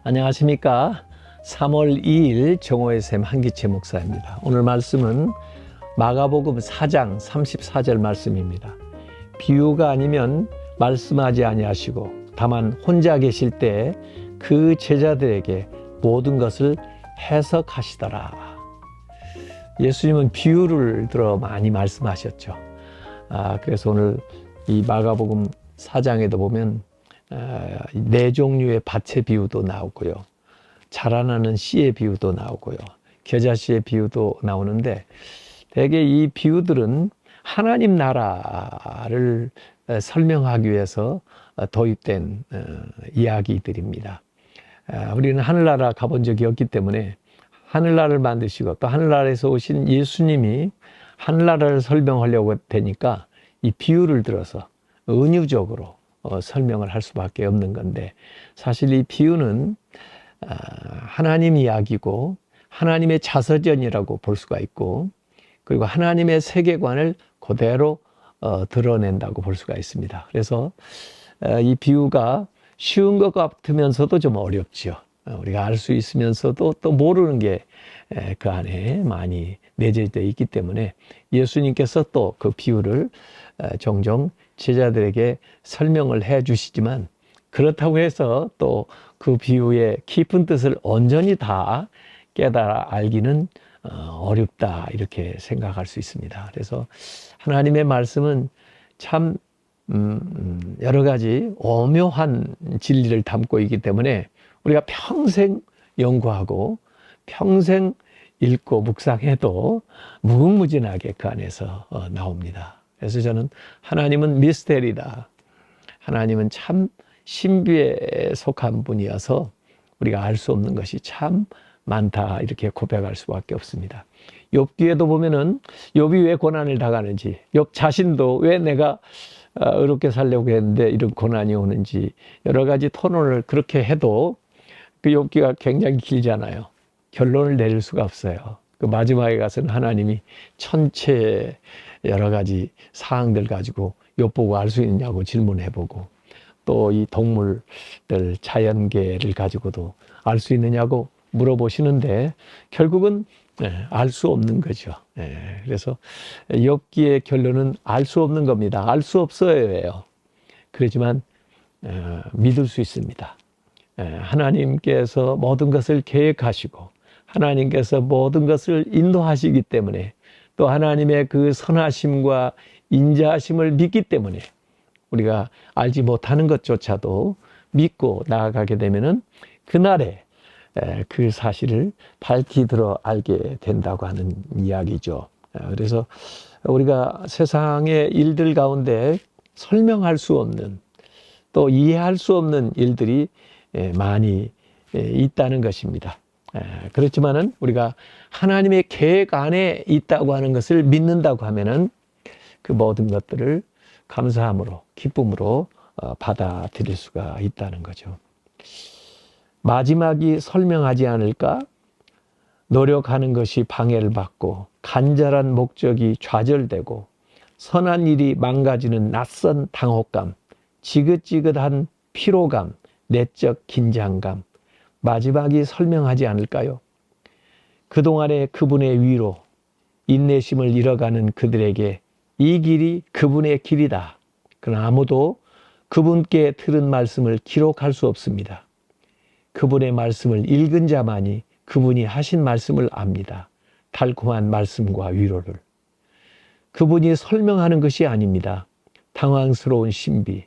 안녕하십니까. 3월 2일 정오의 샘 한기채 목사입니다. 오늘 말씀은 마가복음 4장 34절 말씀입니다. 비유가 아니면 말씀하지 아니하시고 다만 혼자 계실 때 그 제자들에게 모든 것을 해석하시더라. 예수님은 비유를 들어 많이 말씀하셨죠. 그래서 오늘 이 마가복음 4장에도 보면 네 종류의 밭의 비유도 나오고요. 자라나는 씨의 비유도 나오고요. 겨자씨의 비유도 나오는데 대개 이 비유들은 하나님 나라를 설명하기 위해서 도입된 이야기들입니다. 우리는 하늘나라 가본 적이 없기 때문에 하늘나라를 만드시고 또 하늘나라에서 오신 예수님이 하늘나라를 설명하려고 되니까 이 비유를 들어서 은유적으로 설명을 할 수밖에 없는 건데, 사실 이 비유는 하나님 이야기고 하나님의 자서전이라고 볼 수가 있고, 그리고 하나님의 세계관을 그대로 드러낸다고 볼 수가 있습니다. 그래서 이 비유가 쉬운 것 같으면서도 좀 어렵죠. 우리가 알 수 있으면서도 또 모르는 게 그 안에 많이 내재되어 있기 때문에 예수님께서 또 그 비유를 종종 제자들에게 설명을 해 주시지만, 그렇다고 해서 또 그 비유의 깊은 뜻을 온전히 다 깨달아 알기는 어렵다, 이렇게 생각할 수 있습니다. 그래서 하나님의 말씀은 참 여러 가지 오묘한 진리를 담고 있기 때문에 우리가 평생 연구하고 평생 읽고 묵상해도 무궁무진하게 그 안에서 나옵니다. 그래서 저는 하나님은 미스테리다, 하나님은 참 신비에 속한 분이어서 우리가 알 수 없는 것이 참 많다, 이렇게 고백할 수밖에 없습니다. 욥기에도 보면은 욥이 왜 고난을 당하는지, 욥 자신도 왜 내가 어렵게 살려고 했는데 이런 고난이 오는지 여러 가지 토론을 그렇게 해도 그 욥기가 굉장히 길잖아요. 결론을 내릴 수가 없어요. 그 마지막에 가서는 하나님이 천체 여러 가지 사항들 가지고 욥 보고 알 수 있느냐고 질문해보고, 또 이 동물들 자연계를 가지고도 알 수 있느냐고 물어보시는데 결국은 알 수 없는 거죠. 그래서 욥기의 결론은 알 수 없는 겁니다. 알 수 없어요예요. 그렇지만 믿을 수 있습니다. 하나님께서 모든 것을 계획하시고 하나님께서 모든 것을 인도하시기 때문에, 또 하나님의 그 선하심과 인자하심을 믿기 때문에 우리가 알지 못하는 것조차도 믿고 나아가게 되면은 그날에 그 사실을 밝히 들어 알게 된다고 하는 이야기죠. 그래서 우리가 세상의 일들 가운데 설명할 수 없는, 또 이해할 수 없는 일들이 많이 있다는 것입니다. 그렇지만은 우리가 하나님의 계획 안에 있다고 하는 것을 믿는다고 하면은 그 모든 것들을 감사함으로, 기쁨으로 받아들일 수가 있다는 거죠. 마지막이 설명하지 않을까? 노력하는 것이 방해를 받고 간절한 목적이 좌절되고 선한 일이 망가지는 낯선 당혹감, 지긋지긋한 피로감, 내적 긴장감, 마지막이 설명하지 않을까요? 그동안의 그분의 위로, 인내심을 잃어가는 그들에게 이 길이 그분의 길이다. 그러나 아무도 그분께 들은 말씀을 기록할 수 없습니다. 그분의 말씀을 읽은 자만이 그분이 하신 말씀을 압니다. 달콤한 말씀과 위로를. 그분이 설명하는 것이 아닙니다. 당황스러운 신비,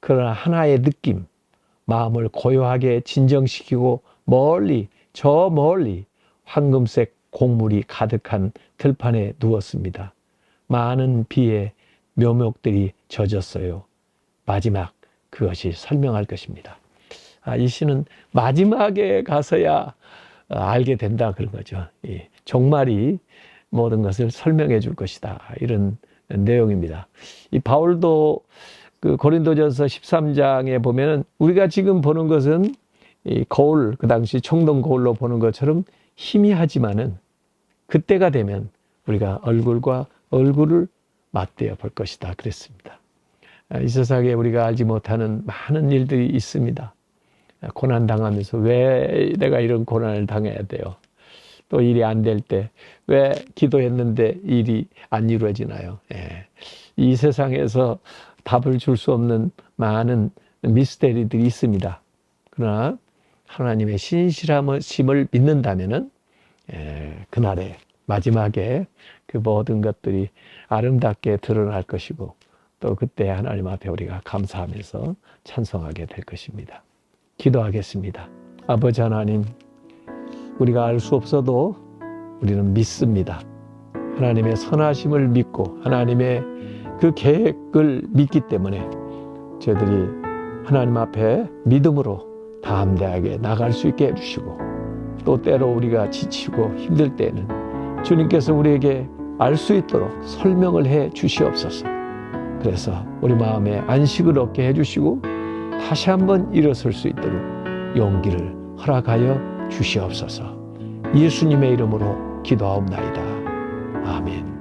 그러나 하나의 느낌, 마음을 고요하게 진정시키고 멀리, 저 멀리 황금색 곡물이 가득한 들판에 누웠습니다. 많은 비에 묘목들이 젖었어요. 마지막 그것이 설명할 것입니다. 이 시는 마지막에 가서야 알게 된다, 그런 거죠. 종말이 모든 것을 설명해 줄 것이다, 이런 내용입니다. 이 바울도 그 고린도전서 13장에 보면은 우리가 지금 보는 것은 이 거울, 그 당시 청동 거울로 보는 것처럼 희미하지만은 그때가 되면 우리가 얼굴과 얼굴을 맞대어 볼 것이다, 그랬습니다. 이 세상에 우리가 알지 못하는 많은 일들이 있습니다. 고난 당하면서 왜 내가 이런 고난을 당해야 돼요? 또 일이 안 될 때 왜 기도했는데 일이 안 이루어지나요? 이 세상에서 답을 줄 수 없는 많은 미스테리들이 있습니다. 그러나 하나님의 신실하심을 믿는다면은 그날에 마지막에 그 모든 것들이 아름답게 드러날 것이고 또 그때 하나님 앞에 우리가 감사하면서 찬송하게 될 것입니다. 기도하겠습니다. 아버지 하나님, 우리가 알 수 없어도 우리는 믿습니다. 하나님의 선하심을 믿고 하나님의 그 계획을 믿기 때문에 저희들이 하나님 앞에 믿음으로 담대하게 나갈 수 있게 해주시고 또 때로 우리가 지치고 힘들 때는 주님께서 우리에게 알 수 있도록 설명을 해 주시옵소서. 그래서 우리 마음에 안식을 얻게 해주시고 다시 한번 일어설 수 있도록 용기를 허락하여 주시옵소서. 예수님의 이름으로 기도하옵나이다. 아멘.